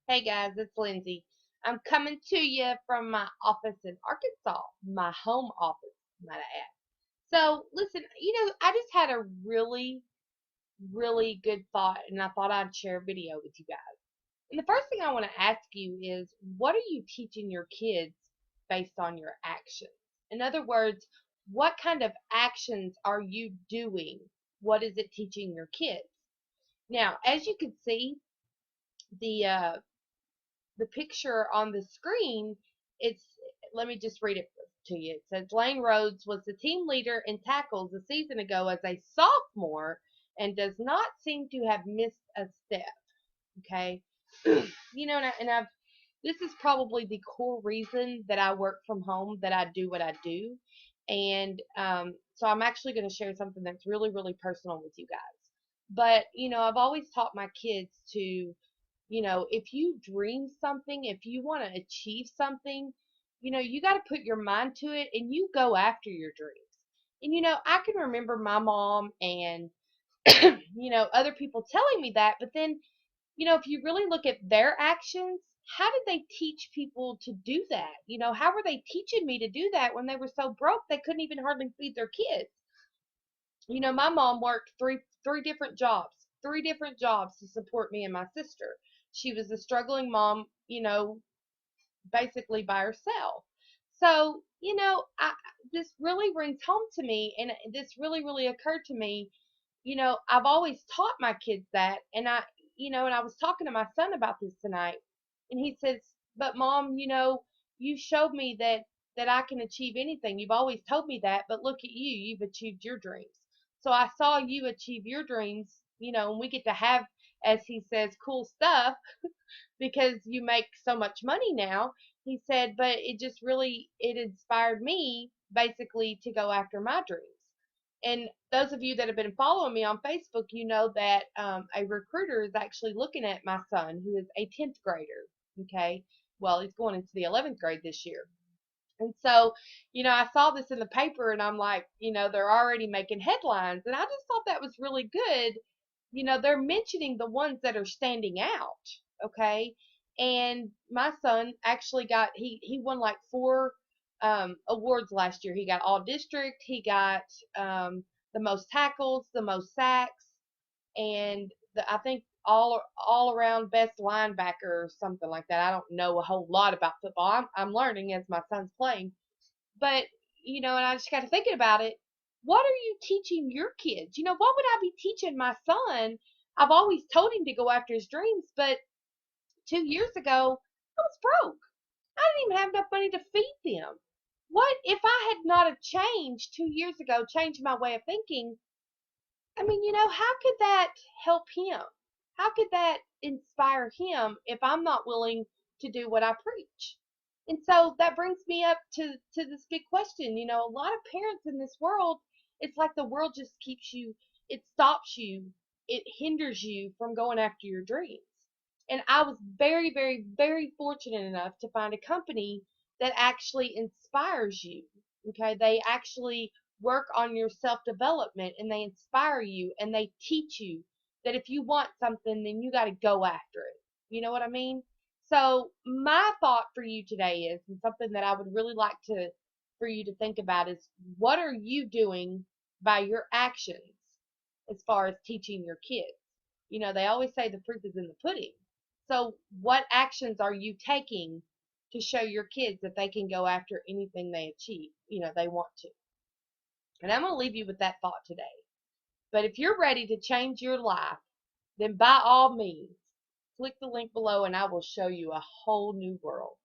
Hey guys, it's Lindsay. I'm coming to you from my office in Arkansas, my home office, might I add. So, listen, I just had a really, really good thought, and I thought I'd share a video with you guys. And the first thing I want to ask you is, what are you teaching your kids based on your actions? In other words, what kind of actions are you doing? What is it teaching your kids? Now, as you can see, the uh, the picture on the screen, it's let me just read it to you. It says Lane Rhodes was the team leader in tackles a season ago as a sophomore and does not seem to have missed a step. Okay, and I've this is probably the core reason that I work from home, that I do what I do, and so I'm actually going to share something that's really, really personal with you guys. But I've always taught my kids to if you dream something, if you want to achieve something, you got to put your mind to it and you go after your dreams. And, I can remember my mom and, other people telling me that, but then, if you really look at their actions, how did they teach people to do that? How were they teaching me to do that when they were so broke they couldn't even hardly feed their kids? My mom worked three different jobs to support me and my sister. She was a struggling mom, basically by herself. So, this really rings home to me, and this really, really occurred to me. I've always taught my kids that, and I was talking to my son about this tonight, and he says, "But mom, you showed me that I can achieve anything. You've always told me that, but look at you, you've achieved your dreams. So I saw you achieve your dreams, and we get to have, as he says, cool stuff because you make so much money now." He said, but it inspired me basically to go after my dreams. And those of you that have been following me on Facebook, you know that a recruiter is actually looking at my son, who is a 10th grader. Okay. Well, he's going into the 11th grade this year. And so, I saw this in the paper and I'm like, they're already making headlines. And I just thought that was really good. They're mentioning the ones that are standing out. Okay. And my son actually he won like four awards last year. He got all district, he got the most tackles, the most sacks, and I think all around best linebacker or something like that. I don't know a whole lot about football. I'm learning as my son's playing, but and I just got to thinking about it. What are you teaching your kids? What would I be teaching my son? I've always told him to go after his dreams, but 2 years ago I was broke. I didn't even have enough money to feed them. What if I had not have changed 2 years ago, changed my way of thinking? I mean, how could that help him? How could that inspire him if I'm not willing to do what I preach? And so that brings me up to this big question. A lot of parents in this world, it's like the world just it stops you, it hinders you from going after your dreams. And I was very, very, very fortunate enough to find a company that actually inspires you. Okay, they actually work on your self development and they inspire you and they teach you that if you want something, then you got to go after it. You know what I mean? So, my thought for you today is, and something that I would really like for you to think about is, what are you doing by your actions as far as teaching your kids? They always say the proof is in the pudding. So, what actions are you taking to show your kids that they can go after anything they achieve, they want to? And I'm going to leave you with that thought today. But if you're ready to change your life, then by all means, click the link below and I will show you a whole new world.